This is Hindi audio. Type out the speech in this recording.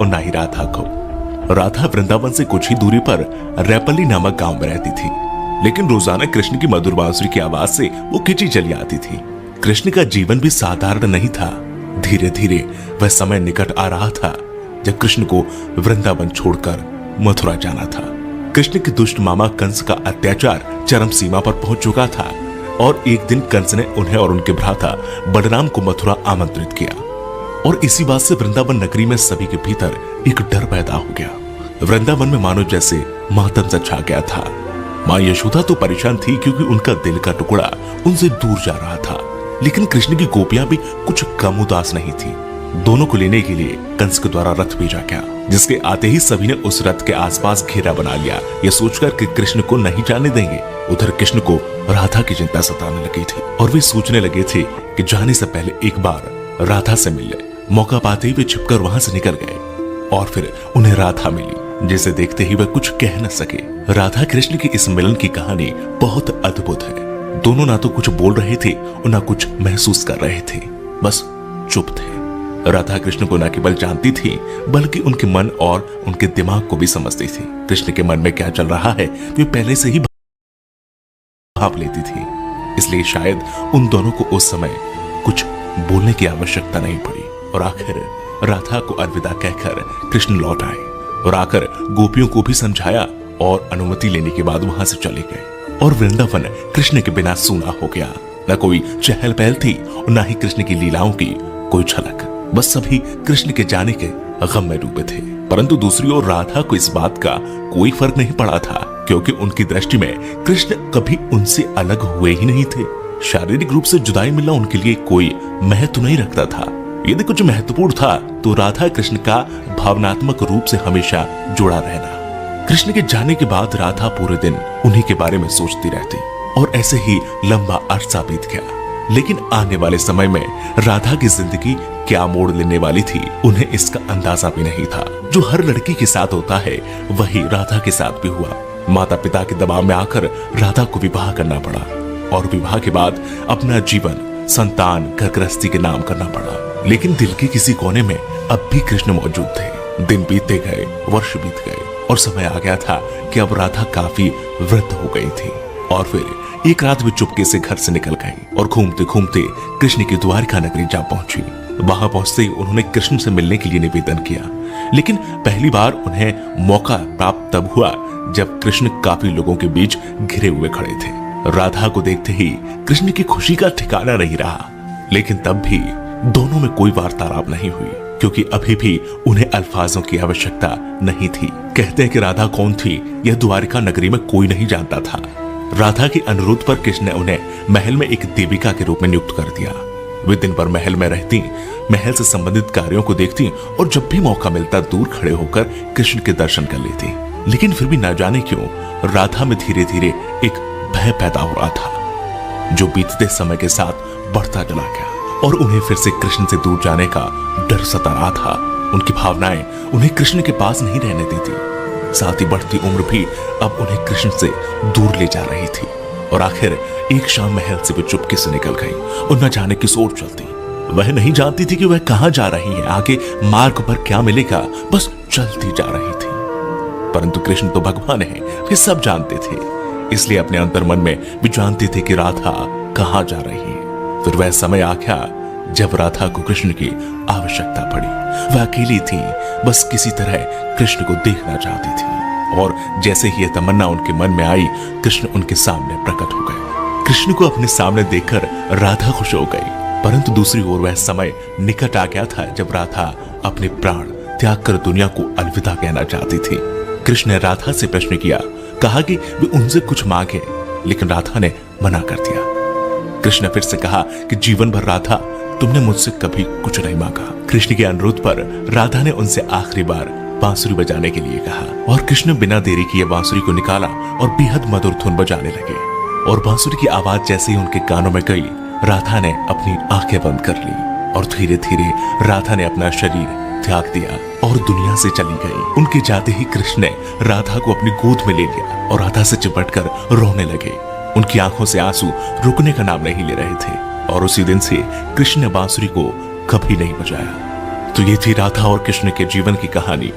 और ना ही राधा को। राधा वृंदावन से कुछ ही दूरी पर रैपल्ली नामक गांव में रहती थी, लेकिन रोजाना कृष्ण की मधुर बांसुरी की आवाज से वो खिंची चली आती थी। कृष्ण का जीवन भी साधारण नहीं था। धीरे धीरे वह समय निकट आ रहा था जब कृष्ण को वृंदावन छोड़कर मथुरा जाना था। कृष्ण के दुष्ट मामा कंस का अत्याचार चरम सीमा पर पहुंच चुका था और एक दिन कंस ने उन्हें और उनके भ्राता बलराम को मथुरा आमंत्रित किया और इसी बात से वृंदावन नगरी में सभी के भीतर एक डर पैदा हो गया। वृंदावन में मानो जैसे मातम सा छा गया था। मां यशोदा तो परेशान थी क्योंकि उनका दिल का टुकड़ा उनसे दूर जा रहा था, लेकिन कृष्ण की गोपियां भी कुछ कम उदास नहीं थी। दोनों को लेने के लिए कंस के द्वारा रथ भेजा गया, जिसके आते ही सभी ने उस रथ के आसपास घेरा बना लिया, ये सोचकर कि कृष्ण को नहीं जाने देंगे। उधर कृष्ण को राधा की चिंता सताने लगी थी और वे सोचने लगे थे कि जाने से पहले एक बार राधा से मिल ले। मौका पाते ही वे छिपकर वहां से निकल गए और फिर उन्हें राधा मिली, जिसे देखते ही वह कुछ कह न सके। राधा कृष्ण की इस मिलन की कहानी बहुत अद्भुत है। दोनों ना तो कुछ बोल रहे थे और ना कुछ महसूस कर रहे थे, बस चुप थे। राधा कृष्ण को न केवल जानती थी बल्कि उनके मन और उनके दिमाग को भी समझती थी। कृष्ण के मन में क्या चल रहा है वे पहले से ही भाप लेती थी, इसलिए शायद उन दोनों को उस समय कुछ बोलने की आवश्यकता नहीं पड़ी। और आखिर राधा को अलविदा कहकर कृष्ण लौट आए और आकर गोपियों को भी समझाया और अनुमति लेने के बाद वहां से चले गए। और वृंदावन कृष्ण के बिना सूना हो गया। न कोई चहल पहल थी और न ही कृष्ण की लीलाओं की कोई झलक। बस सभी कृष्ण के जाने के गम में डूबे थे। परंतु दूसरी ओर राधा को इस बात का कोई फर्क नहीं पड़ा था, क्योंकि उनकी दृष्टि में कृष्ण कभी उनसे अलग हुए ही नहीं थे। शारीरिक रूप से जुदाई मिलना उनके लिए कोई महत्व नहीं रखता था। यदि कुछ महत्वपूर्ण था तो राधा कृष्ण का भावनात्मक रूप से हमेशा जुड़ा रहना। कृष्ण के जाने के बाद राधा पूरे दिन उन्हीं के बारे में सोचती रहती और ऐसे ही लंबा अरसा बीत गया। लेकिन आने वाले समय में राधा की जिंदगी क्या मोड़ लेने वाली थी उन्हें इसका अंदाजा भी नहीं था। जो हर लड़की के साथ होता है वही राधा के साथ भी हुआ। माता पिता के दबाव में आकर राधा को विवाह करना पड़ा और विवाह के बाद अपना जीवन संतान घर गृहस्थी के नाम करना पड़ा। लेकिन दिल के किसी कोने में अब भी कृष्ण मौजूद थे। दिन बीतते गए, वर्ष बीत गए और समय आ गया था कि अब राधा काफी वृद्ध हो गई थी। और फिर एक रात वे चुपके से घर से निकल गई और घूमते घूमते कृष्ण की द्वारका नगरी जा पहुंची। वहां पहुंचते ही उन्होंने कृष्ण से मिलने के लिए निवेदन किया, लेकिन पहली बार उन्हें मौका प्राप्त तब हुआ जब कृष्ण काफी लोगों के बीच घिरे हुए खड़े थे। राधा को देखते ही कृष्ण की खुशी का ठिकाना नहीं रहा, लेकिन तब भी दोनों में कोई वार्तालाप नहीं हुई, क्योंकि अभी भी उन्हें अल्फाजों की आवश्यकता नहीं थी। कहते हैं कि राधा कौन थी यह द्वारका नगरी में कोई नहीं जानता था। राधा के अनुरोध पर कृष्ण ने उन्हें महल में एक देविका के रूप में नियुक्त कर दिया। वे दिन भर महल में रहती, महल से संबंधित कार्यों को देखती और जब भी मौका मिलता दूर खड़े होकर कृष्ण के दर्शन कर लेती। लेकिन फिर भी न जाने क्यों राधा में धीरे धीरे एक भय पैदा हो रहा था, जो बीतते समय के साथ बढ़ता चला गया और उन्हें फिर से कृष्ण से दूर जाने का डर सता रहा था। उनकी भावनाएं उन्हें कृष्ण के पास नहीं रहने देती। साथ ही बढ़ती उम्र भी अब उन्हें कृष्ण से दूर ले जा रही थी। और आखिर एक शाम महल से वे चुपके से निकल गई और न जाने किस ओर चलती। वह नहीं जानती थी कि वह कहां जा रही है, आगे मार्ग पर क्या मिलेगा, बस चलती जा रही थी। परंतु कृष्ण तो भगवान है, वे सब जानते थे, इसलिए अपने अंतर मन में भी जानते थे कि राधा कहां जा रही है। फिर वह समय आ गया जब राधा को कृष्ण की आवश्यकता पड़ी। वह अकेली थी, बस किसी तरह कृष्ण को देखना चाहती थी। और जैसे ही यह तमन्ना उनके मन में आई, कृष्ण उनके सामने प्रकट हो गए। कृष्ण को अपने सामने देखकर राधा खुश हो गई। परंतु दूसरी ओर वह समय निकट आ गया था जब राधा अपने प्राण त्याग कर दुनिया को अलविदा कहना चाहती थी। कृष्ण ने राधा से प्रश्न किया, कहा कि वे उनसे कुछ मांगे, लेकिन राधा ने मना कर दिया। कृष्ण ने फिर से कहा कि जीवन भर राधा तुमने मुझसे कभी कुछ नहीं मांगा। कृष्ण के अनुरोध पर राधा ने उनसे आखिरी बार बांसुरी बजाने के लिए कहा और कृष्ण बिना देरी किए बांसुरी को निकाला और बेहद मधुर धुन बजाने लगे। और बांसुरी की आवाज जैसे ही उनके कानों में गई, राधा ने अपनी आंखें बंद कर ली और धीरे धीरे राधा ने अपना शरीर त्याग दिया और दुनिया से चली गई। उनके जाते ही कृष्ण ने राधा को अपनी गोद में ले लिया और राधा से चिपटकर रोने लगे। उनकी आंखों से आंसू रुकने का नाम नहीं ले रहे थे और उसी दिन से कृष्ण ने बांसुरी को कभी नहीं बजाया। तो ये थी राधा और कृष्ण के जीवन की कहानी।